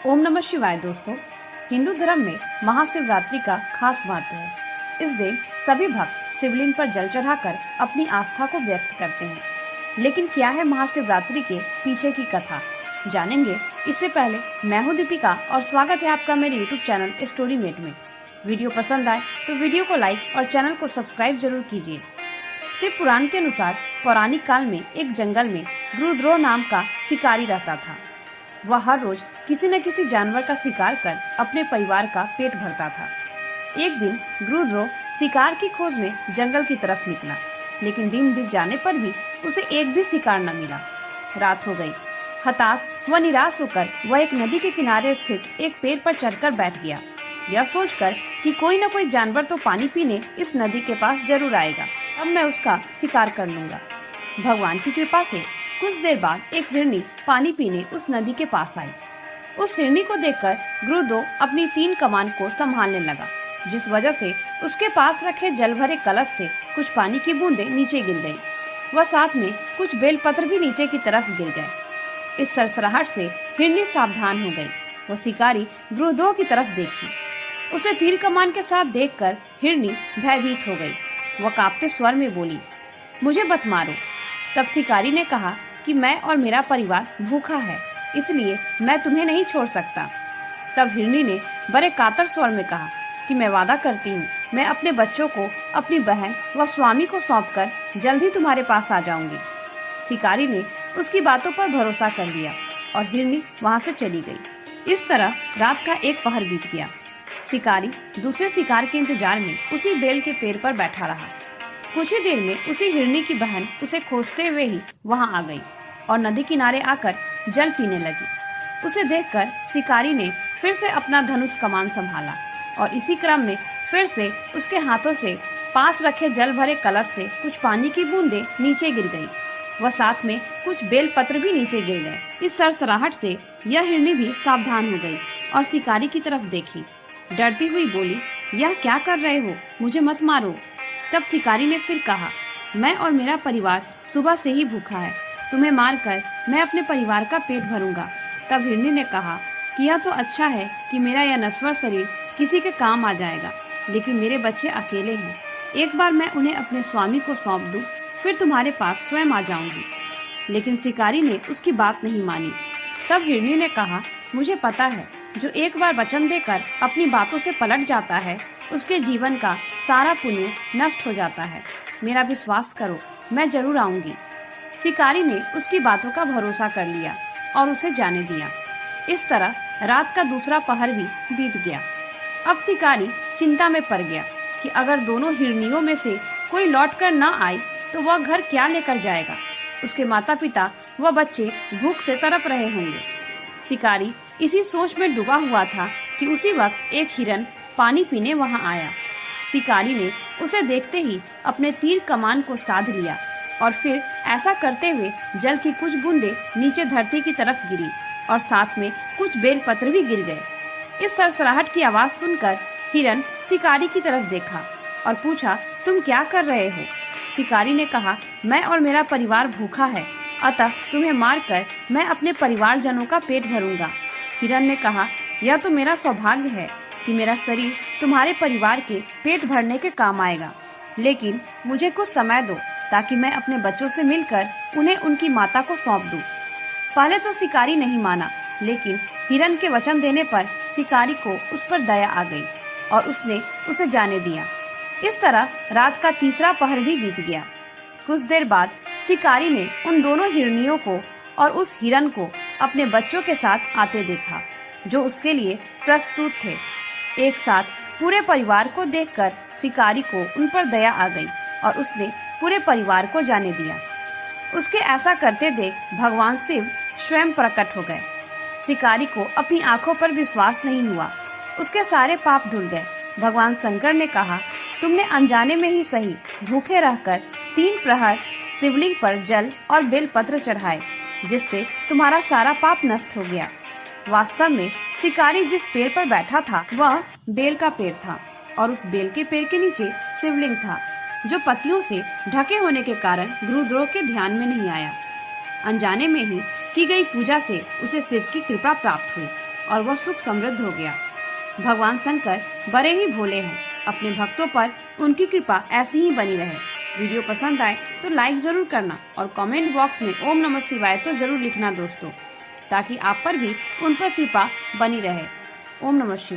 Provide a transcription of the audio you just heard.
ओम नमः शिवाय दोस्तों। हिंदू धर्म में महाशिवरात्रि का खास महत्व है। इस दिन सभी भक्त शिवलिंग पर जल चढ़ाकर अपनी आस्था को व्यक्त करते हैं। लेकिन क्या है महाशिवरात्रि के पीछे की कथा, जानेंगे। इससे पहले मैं हूं दीपिका और स्वागत है आपका मेरे यूट्यूब चैनल स्टोरी मेट में। वीडियो पसंद आए तो वीडियो को लाइक और चैनल को सब्सक्राइब जरूर कीजिए। शिव पुराण के अनुसार पौराणिक काल में एक जंगल में गृध्रो नाम का शिकारी रहता था। वह हर रोज किसी न किसी जानवर का शिकार कर अपने परिवार का पेट भरता था। एक दिन गृध्रो शिकार की खोज में जंगल की तरफ निकला, लेकिन दिन बीत जाने पर भी उसे एक भी शिकार न मिला। रात हो गई। हताश व निराश होकर वह एक नदी के किनारे स्थित एक पेड़ पर चढ़कर बैठ गया, यह सोचकर कि कोई न कोई जानवर तो पानी पीने इस नदी के पास जरूर आएगा, अब मैं उसका शिकार कर लूंगा। भगवान की कृपा से कुछ देर बाद एक हिरनी पानी पीने उस नदी के पास आई। उस हिरनी को देखकर गृध्रो अपनी 3 कमान को संभालने लगा, जिस वजह से उसके पास रखे जल भरे कलश से कुछ पानी की बूंदें नीचे गिर गयी। वह साथ में कुछ बेलपत्र भी नीचे की तरफ गिर गए। इस सरसराहट से हिरनी सावधान हो गई। वो शिकारी गृध्रो की तरफ देखी। उसे तीर कमान के साथ देखकर हिरनी भयभीत हो गई। वह कांपते स्वर में बोली, मुझे मत मारो। तब शिकारी ने कहा कि मैं और मेरा परिवार भूखा है, इसलिए मैं तुम्हें नहीं छोड़ सकता। तब हिरनी ने बड़े कातर स्वर में कहा कि मैं वादा करती हूँ, मैं अपने बच्चों को अपनी बहन व स्वामी को सौंपकर जल्द ही तुम्हारे पास आ जाऊंगी। शिकारी ने उसकी बातों पर भरोसा कर लिया और हिरनी वहाँ से चली गई। इस तरह रात का एक पहर बीत गया। शिकारी दूसरे शिकार के इंतजार में उसी बेल के पेड़ पर बैठा रहा। कुछ ही देर में उसी हिरनी की बहन उसे खोजते हुए ही वहाँ आ गई और नदी किनारे आकर जल पीने लगी। उसे देखकर शिकारी ने फिर से अपना धनुष कमान संभाला और इसी क्रम में फिर से उसके हाथों से पास रखे जल भरे कलश से कुछ पानी की बूंदें नीचे गिर गई। वह साथ में कुछ बेल पत्र भी नीचे गिर गए। इस सरसराहट से यह हिरनी भी सावधान हो गई और शिकारी की तरफ देखी। डरती हुई बोली, यह क्या कर रहे हो, मुझे मत मारो। तब शिकारी ने फिर कहा, मैं और मेरा परिवार सुबह से ही भूखा है, तुम्हें मारकर मैं अपने परिवार का पेट भरूंगा। तब हिरनी ने कहा कि यह तो अच्छा है कि मेरा यह नश्वर शरीर किसी के काम आ जाएगा, लेकिन मेरे बच्चे अकेले हैं। एक बार मैं उन्हें अपने स्वामी को सौंप दूं, फिर तुम्हारे पास स्वयं आ जाऊंगी। लेकिन शिकारी ने उसकी बात नहीं मानी। तब हिरनी ने कहा, मुझे पता है, जो एक बार वचन देकर अपनी बातों से पलट जाता है, उसके जीवन का सारा पुण्य नष्ट हो जाता है। मेरा विश्वास करो, मैं जरूर आऊंगी। शिकारी ने उसकी बातों का भरोसा कर लिया और उसे जाने दिया। इस तरह रात का दूसरा पहर भी बीत गया। अब शिकारी चिंता में पड़ गया कि अगर दोनों हिरनियों में से कोई लौटकर न आई तो वह घर क्या लेकर जाएगा। उसके माता पिता व बच्चे भूख से तड़प रहे होंगे। शिकारी इसी सोच में डूबा हुआ था कि उसी वक्त एक हिरन पानी पीने वहां आया। शिकारी ने उसे देखते ही अपने तीर कमान को साध लिया और फिर ऐसा करते हुए जल की कुछ बूंदें नीचे धरती की तरफ गिरी और साथ में कुछ बेल पत्र भी गिर गए। इस सरसराहट की आवाज सुनकर हिरन शिकारी की तरफ देखा और पूछा, तुम क्या कर रहे हो? शिकारी ने कहा, मैं और मेरा परिवार भूखा है, अतः तुम्हें मारकर मैं अपने परिवारजनों का पेट भरूंगा। हिरन ने कहा, यह तो मेरा सौभाग्य है कि मेरा शरीर तुम्हारे परिवार के पेट भरने के काम आएगा, लेकिन मुझे कुछ समय दो ताकि मैं अपने बच्चों से मिलकर उन्हें उनकी माता को सौंप दूं। पहले तो शिकारी नहीं माना, लेकिन हिरन के वचन देने पर शिकारी को उस पर दया आ गई और उसने उसे जाने दिया। इस तरह रात का तीसरा पहर भी बीत गया। कुछ देर बाद शिकारी ने उन दोनों हिरनियों को और उस हिरन को अपने बच्चों के साथ आते देखा, जो उसके लिए प्रस्तुत थे। एक साथ पूरे परिवार को देखकर शिकारी को उन पर दया आ गई और उसने पूरे परिवार को जाने दिया। उसके ऐसा करते देख भगवान शिव स्वयं प्रकट हो गए। शिकारी को अपनी आंखों पर विश्वास नहीं हुआ। उसके सारे पाप धुल गए। भगवान शंकर ने कहा, तुमने अनजाने में ही सही भूखे रहकर 3 प्रहर शिवलिंग पर जल और बेलपत्र चढ़ाए, जिससे तुम्हारा सारा पाप नष्ट हो गया। वास्तव में शिकारी जिस पेड़ पर बैठा था वह बेल का पेड़ था और उस बेल के पेड़ के नीचे शिवलिंग था, जो पत्तियों से ढके होने के कारण गृध्रो के ध्यान में नहीं आया। अनजाने में ही की गई पूजा से उसे शिव की कृपा प्राप्त हुई। और वह सुख समृद्ध हो गया। भगवान शंकर बड़े ही भोले हैं। अपने भक्तों पर उनकी कृपा ऐसी ही बनी रहे। वीडियो पसंद आए तो लाइक जरूर करना और कमेंट बॉक्स में ओम नमः शिवाय तो जरूर लिखना दोस्तों, ताकि आप पर भी उन पर कृपा बनी रहे। ओम नमः शिवाय।